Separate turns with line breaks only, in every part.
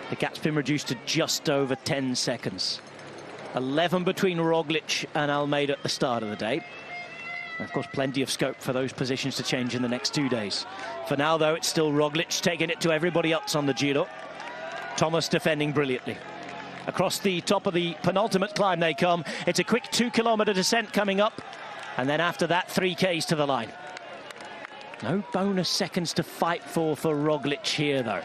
The gap's been reduced to just over 10 seconds. 11 between Roglic and Almeida at the start of the day. And of course, plenty of scope for those positions to change in the next 2 days. For now, though, it's still Roglic taking it to everybody else on the Giro. Thomas defending brilliantly. Across the top of the penultimate climb they come. It's a quick 2-kilometre descent coming up. And then after that, 3Ks to the line. No bonus seconds to fight for Roglic here, though.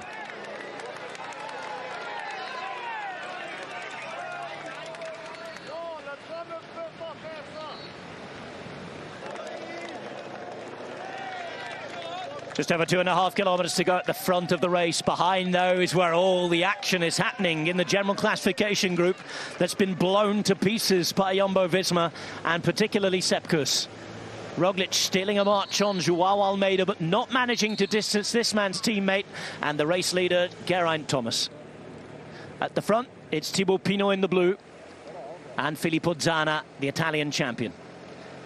Just over 2.5 kilometres to go at the front of the race. Behind those where all the action is happening in the general classification group that's been blown to pieces by Jumbo-Visma and particularly Sepp Kuss. Roglic stealing a march on Joao Almeida, but not managing to distance this man's teammate and the race leader, Geraint Thomas. At the front, it's Thibaut Pinot in the blue and Filippo Zana, the Italian champion.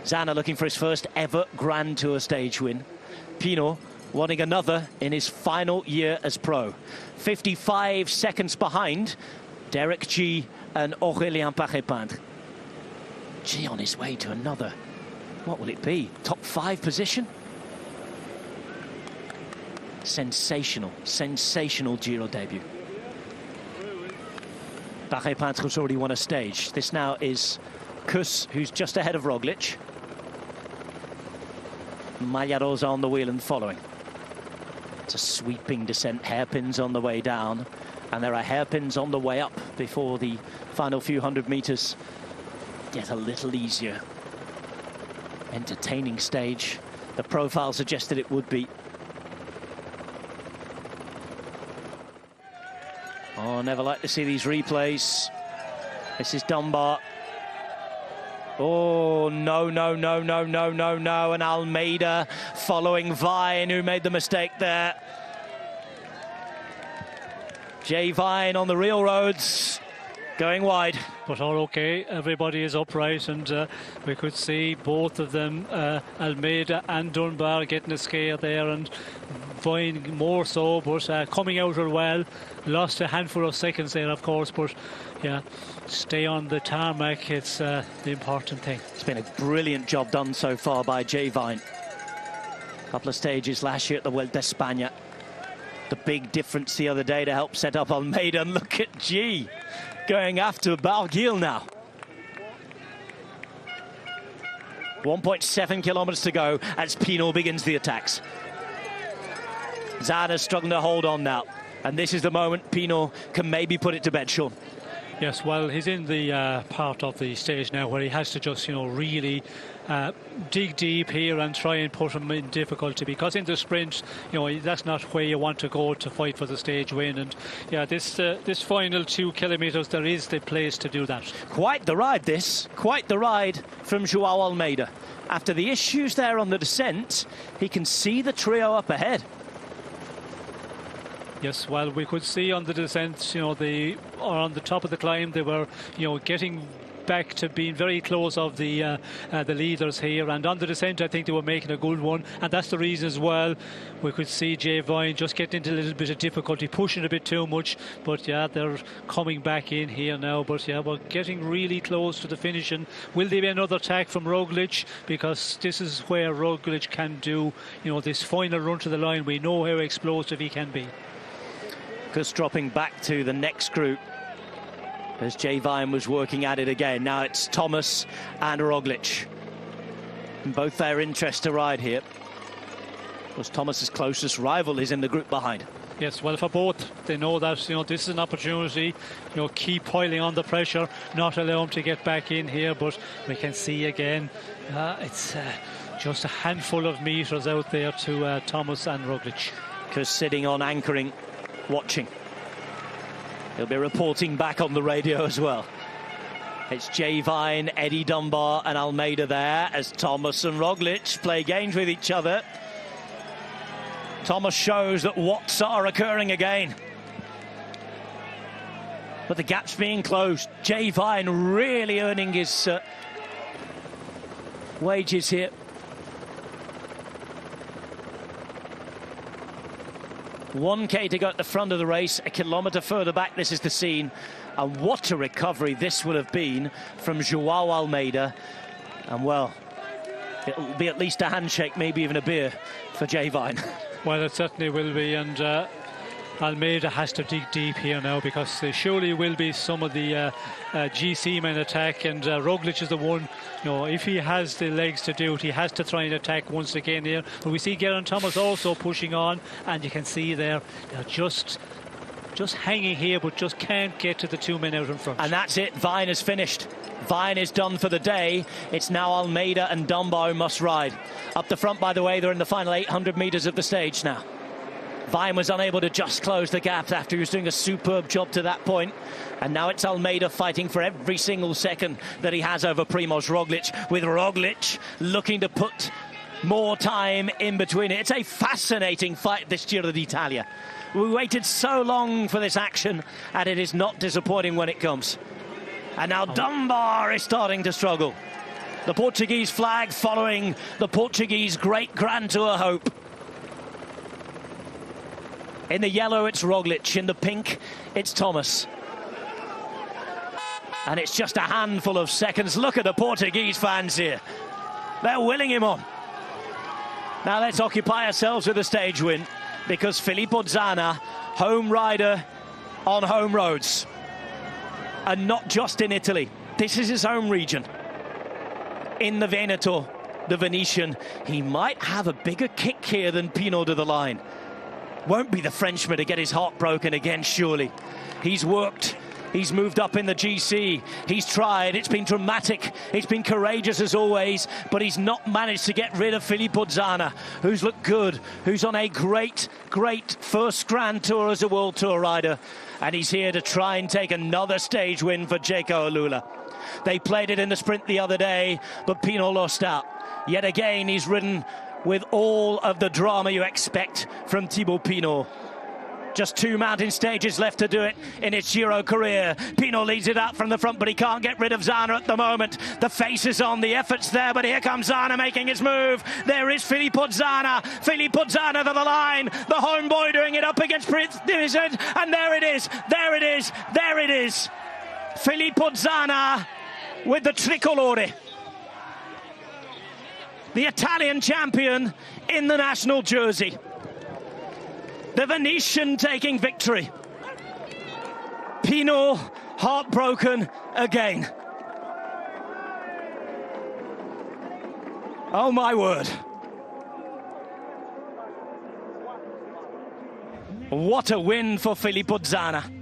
Zana looking for his first ever Grand Tour stage win. Pinot wanting another in his final year as pro. 55 seconds behind Derek G and Aurélien Paré-Pindre. G on his way to another. What will it be? Top 5 position? Sensational, sensational Giro debut. Paré-Pindre's already won a stage. This now is Kuss, who's just ahead of Roglic. Magliarosa on the wheel and following. It's a sweeping descent, hairpins on the way down, and there are hairpins on the way up before the final few hundred meters get a little easier. Entertaining stage. The profile suggested it would be. Oh, never like to see these replays. This is Dunbar. Oh, no, no, no, no, no, no, no. And Almeida following Vine, who made the mistake there. Jay Vine on the real roads, going wide.
But all okay, everybody is upright, and we could see both of them, Almeida and Dunbar, getting a scare there, and Vine more so, but coming out well. Lost a handful of seconds there, of course, but yeah, stay on the tarmac, it's the important thing.
It's been a brilliant job done so far by Jay Vine. A couple of stages last year at the Vuelta a España. The big difference the other day to help set up Almeida, and look at G going after Barguil now. 1.7 kilometres to go as Pinot begins the attacks. Zana's struggling to hold on now, and this is the moment Pinot can maybe put it to bed, Sean.
Yes, well, he's in the part of the stage now where he has to just, really dig deep here and try and put him in difficulty, because in the sprint, that's not where you want to go to fight for the stage win. And yeah, this final 2 kilometres, there is the place to do that.
Quite the ride, this. Quite the ride from Joao Almeida. After the issues there on the descent, he can see the trio up ahead.
Yes, well, we could see on the descent, they are on the top of the climb. They were, getting back to being very close of the leaders here. And on the descent, I think they were making a good one. And that's the reason as well. We could see Jay Vine just getting into a little bit of difficulty, pushing a bit too much. But yeah, they're coming back in here now. But yeah, we're getting really close to the finish. And will there be another attack from Roglic? Because this is where Roglic can do, this final run to the line. We know how explosive he can be.
Kuss dropping back to the next group as Jay Vine was working at it again. Now it's Thomas and Roglic. And both their interest to ride here. Of course, Thomas's closest rival is in the group behind.
Yes, well, for both, they know that, this is an opportunity, keep piling on the pressure, not allow him to get back in here. But we can see again, it's just a handful of meters out there to Thomas and Roglic.
Kuss sitting on anchoring, watching. He'll be reporting back on the radio as well. It's Jay Vine, Eddie Dunbar and Almeida there as Thomas and Roglic play games with each other. Thomas shows that watts are occurring again. But the gap's being closed. Jay Vine really earning his wages here. 1K to go at the front of the race. A kilometre further back, this is the scene. And what a recovery this will have been from Joao Almeida. And, well, it'll be at least a handshake, maybe even a beer for Jay Vine.
Well, it certainly will be, and Almeida has to dig deep here now, because there surely will be some of the GC men attack, and Roglic is the one, you know, if he has the legs to do it, he has to try and attack once again here. But we see Geraint Thomas also pushing on, and you can see there, they're just hanging here, but just can't get to the two men out in front.
And that's it, Vine has finished. Vine is done for the day. It's now Almeida and Dunbar who must ride. Up the front, by the way, they're in the final 800 metres of the stage now. Vine was unable to just close the gap after he was doing a superb job to that point. And now it's Almeida fighting for every single second that he has over Primož Roglic, with Roglic looking to put more time in between it. It's a fascinating fight, this Giro d'Italia. We waited so long for this action, and it is not disappointing when it comes. And now Dunbar is starting to struggle. The Portuguese flag following the Portuguese great Grand Tour hope. In the yellow, it's Roglic. In the pink, it's Thomas. And it's just a handful of seconds. Look at the Portuguese fans here. They're willing him on. Now let's occupy ourselves with a stage win, because Filippo Zana, home rider on home roads. And not just in Italy. This is his home region. In the Veneto, the Venetian, he might have a bigger kick here than Pinot to the line. Won't be the Frenchman to get his heart broken again, surely. He's worked. He's moved up in the GC. He's tried. It's been dramatic. It's been courageous as always, but he's not managed to get rid of Filippo Zana, who's looked good, who's on a great, great first Grand Tour as a World Tour rider. And he's here to try and take another stage win for Jaco Alula. They played it in the sprint the other day, but Pinot lost out. Yet again, he's ridden with all of the drama you expect from Thibaut Pinot. Just 2 mountain stages left to do it in his Giro career. Pinot leads it up from the front, but he can't get rid of Zana at the moment. The face is on, the effort's there, but here comes Zana making his move. There is Filippo Zana. Filippo Zana to the line. The homeboy doing it up against Prince Division. And there it is. There it is. There it is. Filippo Zana with the tricolore. The Italian champion in the national jersey. The Venetian taking victory. Pinot heartbroken again. Oh my word. What a win for Filippo Zana.